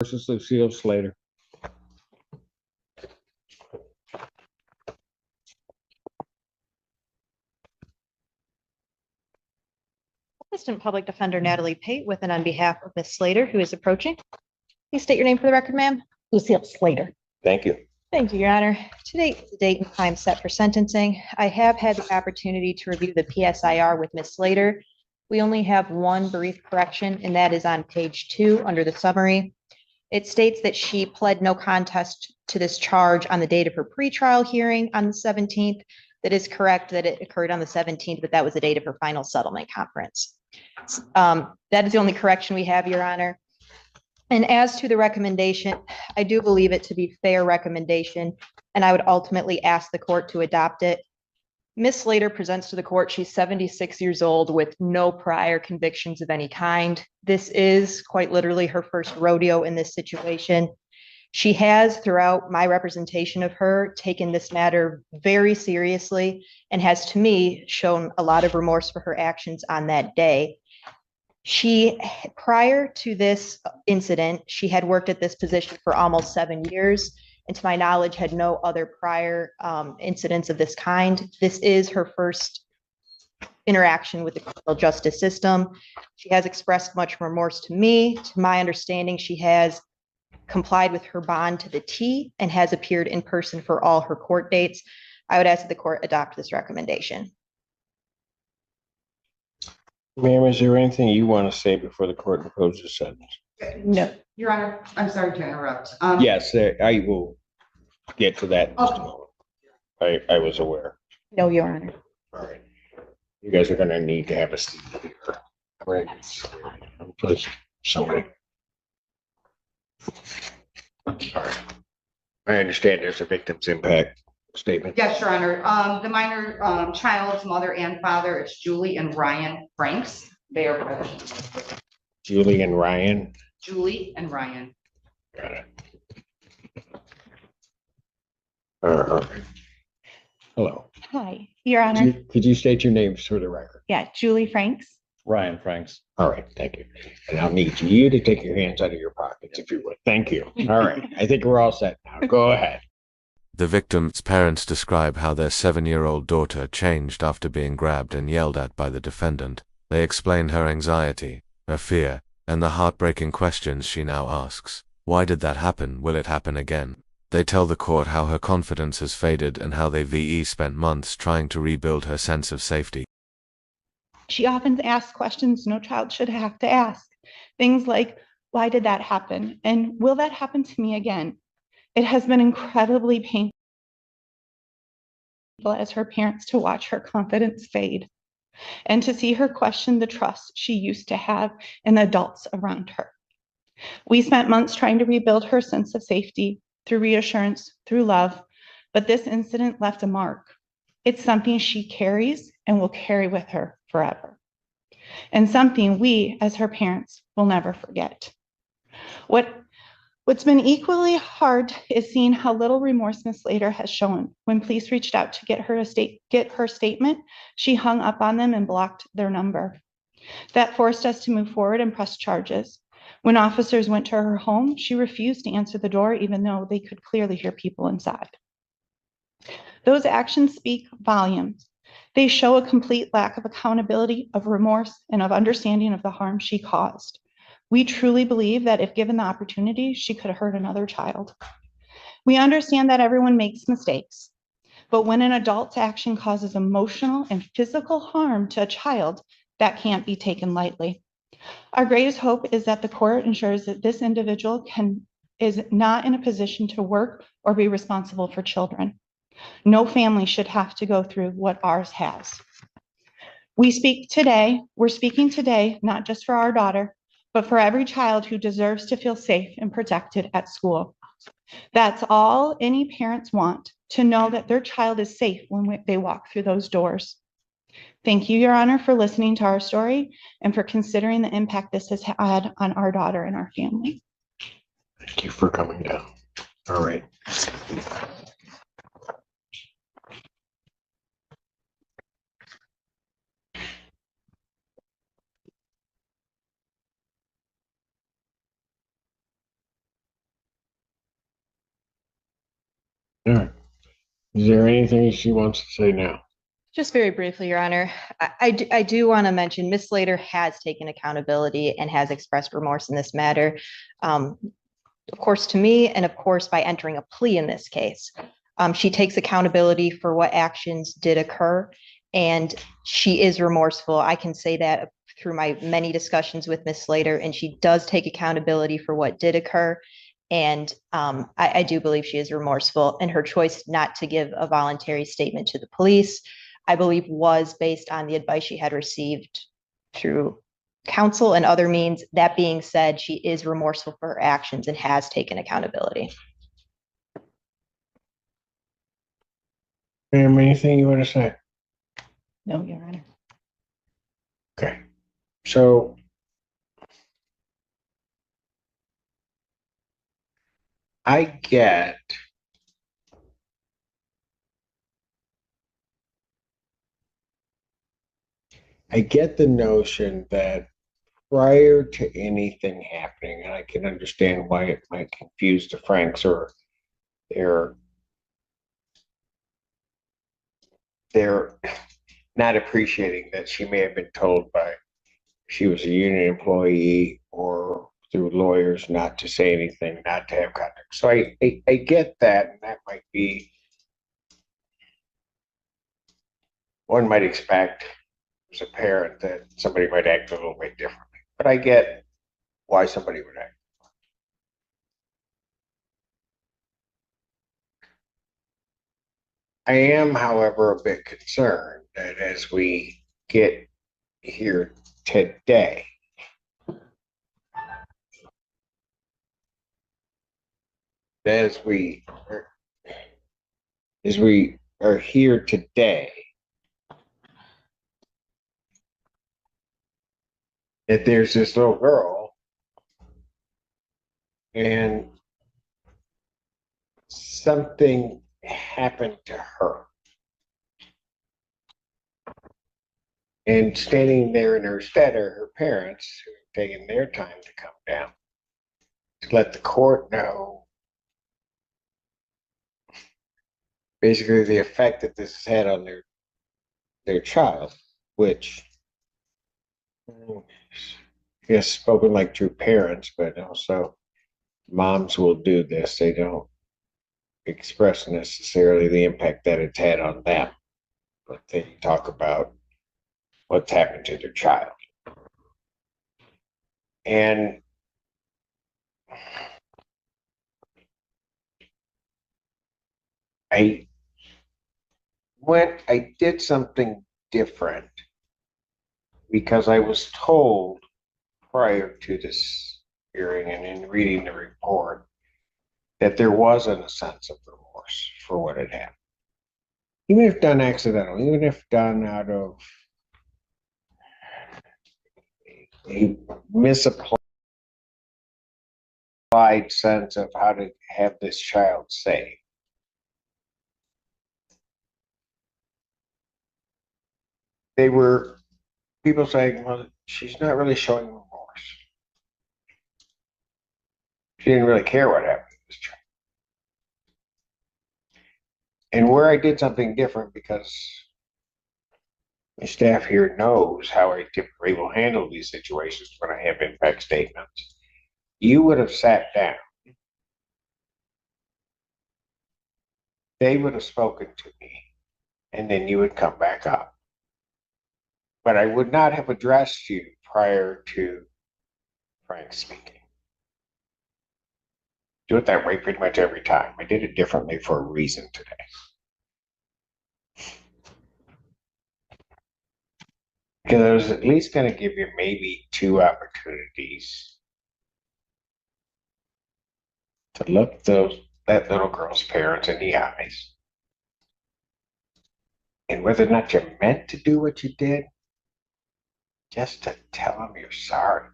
versus Lucille Slater. Assistant Public Defender Natalie Pate with and on behalf of Ms. Slater, who is approaching. Please state your name for the record, ma'am. Lucille Slater. Thank you. Thank you, Your Honor. Today is the date and time set for sentencing. I have had the opportunity to review the PSIR with Ms. Slater. We only have one brief correction, and that is on page 2 under the summary. It states that she pled no contest to this charge on the date of her pretrial hearing on the 17th. That is correct that it occurred on the 17th, but that was the date of her final settlement conference. That is the only correction we have, Your Honor. And as to the recommendation, I do believe it to be fair recommendation, and I would ultimately ask the court to adopt it. Ms. Slater presents to the court, she's 76 years old with no prior convictions of any kind. This is quite literally her first rodeo in this situation. She has, throughout my representation of her, taken this matter very seriously and has, to me, shown a lot of remorse for her actions on that day. She, prior to this incident, she had worked at this position for almost 7 years, and to my knowledge, had no other prior incidents of this kind. This is her first interaction with the criminal justice system. She has expressed much remorse to me. To my understanding, she has complied with her bond to the T and has appeared in person for all her court dates. I would ask that the court adopt this recommendation. Ma'am, is there anything you want to say before the court imposes sentence? No. Your Honor, I'm sorry to interrupt. Yes, I will get to that in just a moment. I was aware. No, Your Honor. All right. You guys are going to need to have a seat here. All right. Please, somebody. Sorry. I understand there's a victim's impact statement. Yes, Your Honor. The minor child's mother and father is Julie and Ryan Franks. They are present. Julie and Ryan. Julie and Ryan. Got it. Hello. Hi, Your Honor. Could you state your names for the record? Yeah, Julie Franks. Ryan Franks. All right, thank you. And I'll need you to take your hands out of your pockets if you would. Thank you. All right, I think we're all set now. Go ahead. The victim's parents describe how their 7-year-old daughter changed after being grabbed and yelled at by the defendant. They explain her anxiety, her fear, and the heartbreaking questions she now asks. Why did that happen? Will it happen again? They tell the court how her confidence has faded and how they VE spent months trying to rebuild her sense of safety. She often asks questions no child should have to ask. Things like, why did that happen? And will that happen to me again? It has been incredibly painful as her parents to watch her confidence fade and to see her question the trust she used to have in the adults around her. We spent months trying to rebuild her sense of safety through reassurance, through love, but this incident left a mark. It's something she carries and will carry with her forever, and something we, as her parents, will never forget. What's been equally hard is seeing how little remorse Ms. Slater has shown. When police reached out to get her statement, she hung up on them and blocked their number. That forced us to move forward and press charges. When officers went to her home, she refused to answer the door, even though they could clearly hear people inside. Those actions speak volumes. They show a complete lack of accountability, of remorse, and of understanding of the harm she caused. We truly believe that if given the opportunity, she could have hurt another child. We understand that everyone makes mistakes, but when an adult's action causes emotional and physical harm to a child, that can't be taken lightly. Our greatest hope is that the court ensures that this individual is not in a position to work or be responsible for children. No family should have to go through what ours has. We're speaking today, not just for our daughter, but for every child who deserves to feel safe and protected at school. That's all any parents want, to know that their child is safe when they walk through those doors. Thank you, Your Honor, for listening to our story and for considering the impact this has had on our daughter and our family. Thank you for coming down. All right. All right. Is there anything she wants to say now? Just very briefly, Your Honor, I do want to mention Ms. Slater has taken accountability and has expressed remorse in this matter. Of course, to me, and of course, by entering a plea in this case. She takes accountability for what actions did occur, and she is remorseful. I can say that through my many discussions with Ms. Slater, and she does take accountability for what did occur. And I do believe she is remorseful, and her choice not to give a voluntary statement to the police, I believe, was based on the advice she had received through counsel and other means. That being said, she is remorseful for her actions and has taken accountability. Anything you want to say? No, Your Honor. Okay. So I get the notion that prior to anything happening, and I can understand why it might confuse the Franks, or they're not appreciating that she may have been told by she was a union employee or through lawyers not to say anything, not to have contact. So I get that, and that might be, one might expect as a parent that somebody might act a little bit differently. But I get why somebody would act. I am, however, a bit concerned that as we get here today, as we are here today, that there's this little girl and something happened to her. And standing there in her stead are her parents who have taken their time to come down to let the court know basically the effect that this has had on their child, which I guess spoken like true parents, but also moms will do this. They don't express necessarily the impact that it's had on them, but they talk about what's happened to their child. And I did something different because I was told prior to this hearing and in reading the report that there wasn't a sense of remorse for what had happened. Even if done accidental, even if done out of a misapplied sense of how to have this child saved. They were people saying, well, she's not really showing remorse. She didn't really care what happened to this child. And where I did something different, because my staff here knows how I typically will handle these situations when I have impact statements. You would have sat down. They would have spoken to me, and then you would come back up. But I would not have addressed you prior to Frank speaking. Do it that way pretty much every time. I did it differently for a reason today. Because I was at least going to give you maybe 2 opportunities to look that little girl's parents in the eyes. And whether or not you meant to do what you did, just to tell them you're sorry.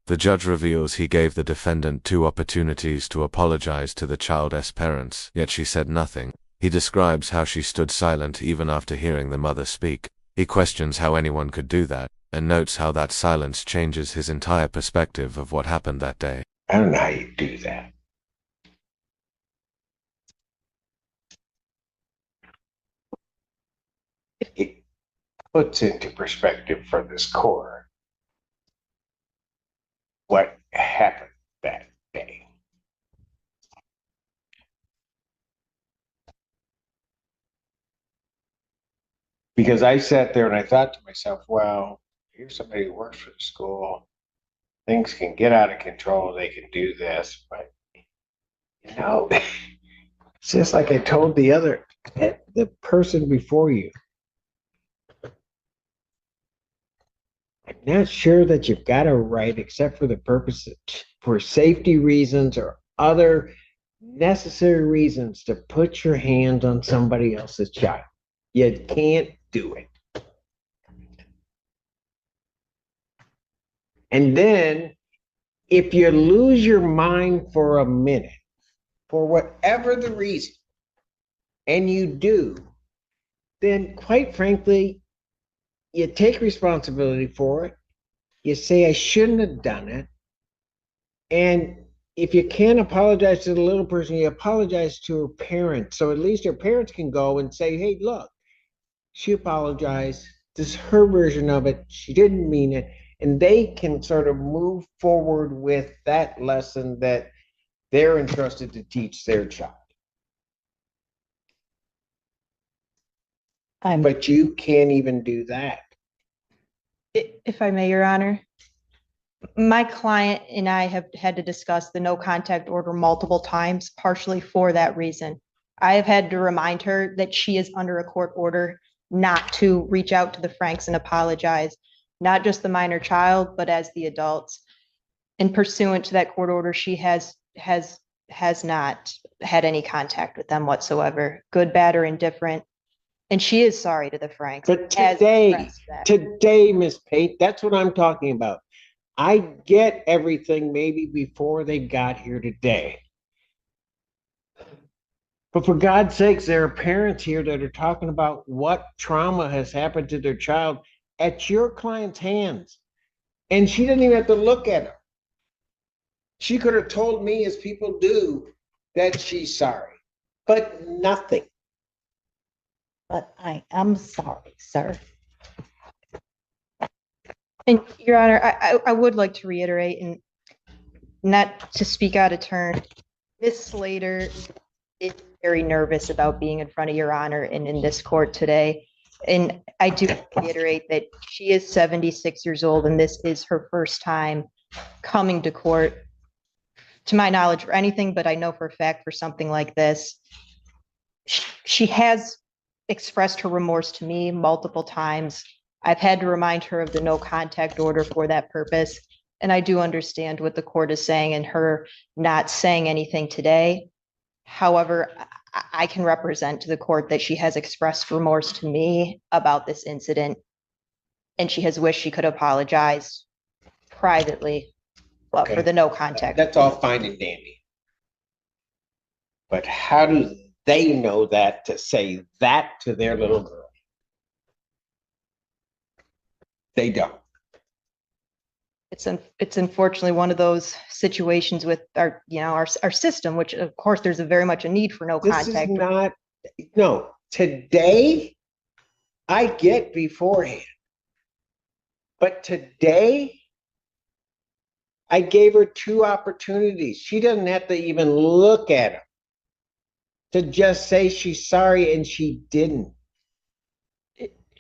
The judge reveals he gave the defendant 2 opportunities to apologize to the child's parents, yet she said nothing. He describes how she stood silent even after hearing the mother speak. He questions how anyone could do that, and notes how that silence changes his entire perspective of what happened that day. I don't know how you do that. puts into perspective for this court what happened that day. Because I sat there and I thought to myself, well, here's somebody who works for the school. Things can get out of control. They can do this, but you know, it's just like I told the person before you. I'm not sure that you've got a right, except for the purpose for safety reasons or other necessary reasons, to put your hands on somebody else's child. You can't do it. And then, if you lose your mind for a minute, for whatever the reason, and you do, then quite frankly, you take responsibility for it. You say, I shouldn't have done it. And if you can't apologize to the little person, you apologize to her parents. So at least her parents can go and say, hey, look, she apologized. This is her version of it. She didn't mean it. And they can sort of move forward with that lesson that they're entrusted to teach their child. But you can't even do that. If I may, Your Honor, my client and I have had to discuss the no contact order multiple times, partially for that reason. I have had to remind her that she is under a court order not to reach out to the Franks and apologize, not just the minor child, but as the adults. And pursuant to that court order, she has not had any contact with them whatsoever, good, bad, or indifferent. And she is sorry to the Franks. But has today, expressed that. today, Miss Pate, that's what I'm talking about. I get everything maybe before they got here today. But for God's sakes, there are parents here that are talking about what trauma has happened to their child at your client's hands. And she didn't even have to look at him. She could have told me, as people do, that she's sorry, but nothing. But I am sorry, sir. And Your Honor, I would like to reiterate, and not to speak out of turn, Ms. Slater is very nervous about being in front of Your Honor and in this court today. And I do reiterate that she is 76 years old and this is her first time coming to court, to my knowledge, for anything, but I know for a fact for something like this. She has expressed her remorse to me multiple times. I've had to remind her of the no contact order for that purpose. And I do understand what the court is saying and her not saying anything today. However, I can represent to the court that she has expressed remorse to me about this incident. And she has wished she could apologize privately, but Okay. for the no contact. That's all fine and dandy. But how do they know that to say that to their little girl? They don't. It's unfortunately one of those situations with our, our system, which of course there's a very much a need for no This is contact. not, no, today I get beforehand. But today I gave her 2 opportunities. She doesn't have to even look at him to just say she's sorry, and she didn't.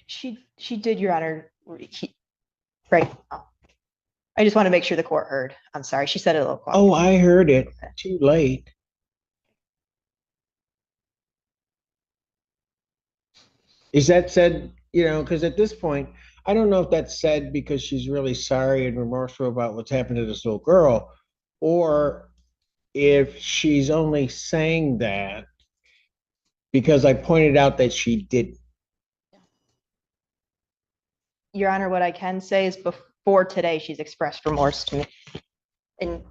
She did, Your Honor. Right. I just want to make sure the court heard. I'm sorry. She said it a little quiet. Oh, I heard it. Too late. Is that said, because at this point, I don't know if that's said because she's really sorry and remorseful about what's happened to this little girl, or if she's only saying that because I pointed out that she didn't. Your Honor, what I can say is before today, she's expressed remorse to me. And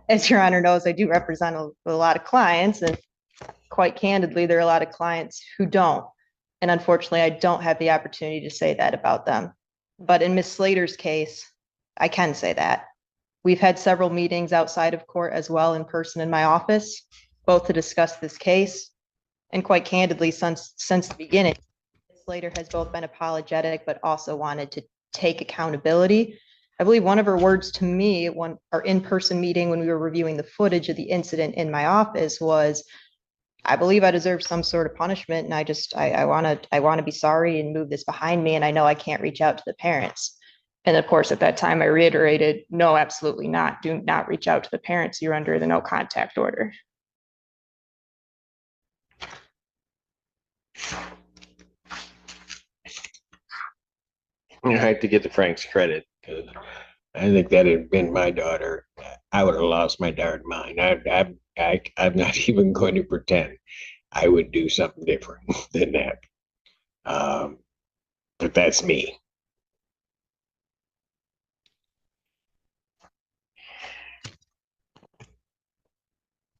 as Your Honor knows, I do represent a lot of clients, and quite candidly, there are a lot of clients who don't. And unfortunately, I don't have the opportunity to say that about them. But in Ms. Slater's case, I can say that. We've had several meetings outside of court as well, in person in my office, both to discuss this case. And quite candidly, since the beginning, Ms. Slater has both been apologetic, but also wanted to take accountability. I believe one of her words to me, our in-person meeting when we were reviewing the footage of the incident in my office was, I believe I deserve some sort of punishment, and I want to be sorry and move this behind me, and I know I can't reach out to the parents. And of course, at that time, I reiterated, no, absolutely not. Do not reach out to the parents. You're under the no contact order. I have to give the Franks credit because I think that had been my daughter. I would have lost my darn mind. I'm not even going to pretend I would do something different than that. But that's me.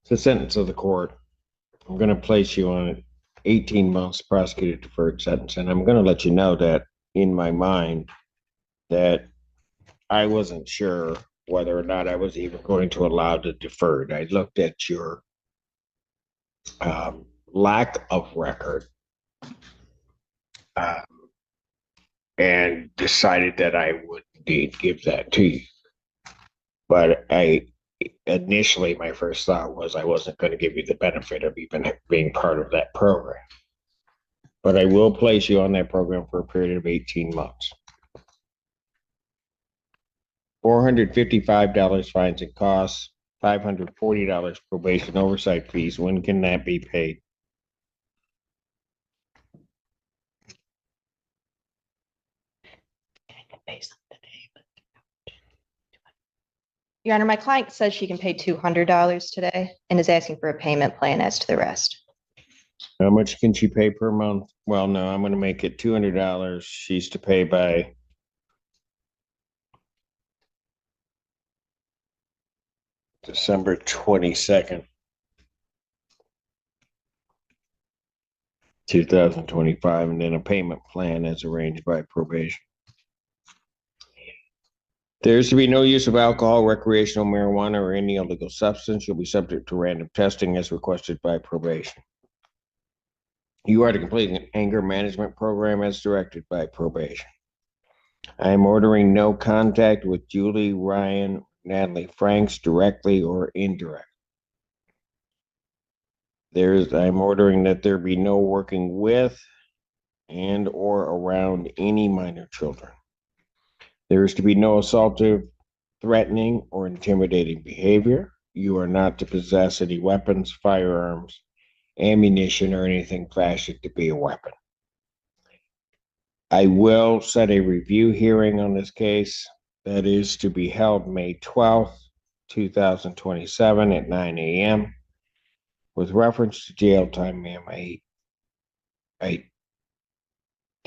It's the sentence of the court. I'm going to place you on 18 months prosecuted deferred sentence, and I'm going to let you know that in my mind that I wasn't sure whether or not I was even going to allow the deferred. I looked at your lack of record and decided that I would indeed give that to you. But initially, my first thought was I wasn't going to give you the benefit of even being part of that program. But I will place you on that program for a period of 18 months. $455 fines and costs, $540 probation oversight fees. When can that be paid? Your Honor, my client says she can pay $200 today and is asking for a payment plan as to the rest. How much can she pay per month? Well, no, I'm going to make it $200. She's to pay by December 22nd, 2025, and then a payment plan as arranged by probation. There is to be no use of alcohol, recreational marijuana, or any illegal substance. You'll be subject to random testing as requested by probation. You are to complete an anger management program as directed by probation. I am ordering no contact with Julie, Ryan, Natalie Franks directly or indirectly. I'm ordering that there be no working with and or around any minor children. There is to be no assaultive, threatening, or intimidating behavior. You are not to possess any weapons, firearms, ammunition, or anything fashioned to be a weapon. I will set a review hearing on this case that is to be held May 12th, 2027 at 9 a.m. With reference to jail time, ma'am, I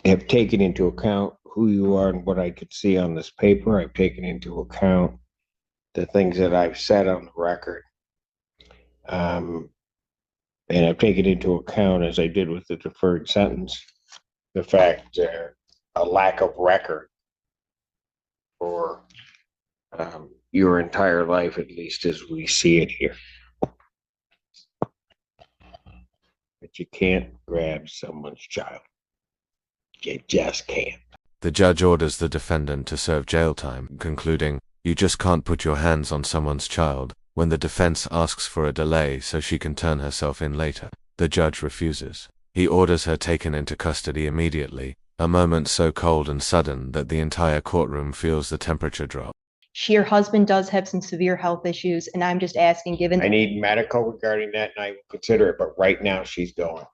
have taken into account who you are and what I could see on this paper. I've taken into account the things that I've said on the record. And I've taken into account, as I did with the deferred sentence, the fact a lack of record for your entire life, at least as we see it here. But you can't grab someone's child. You just can't. The judge orders the defendant to serve jail time, concluding, "You just can't put your hands on someone's child." When the defense asks for a delay so she can turn herself in later, the judge refuses. He orders her taken into custody immediately, a moment so cold and sudden that the entire courtroom feels the temperature drop. Her husband does have some severe health issues, and I'm just asking, given I need medical regarding that, and I will consider it, but right now she's going.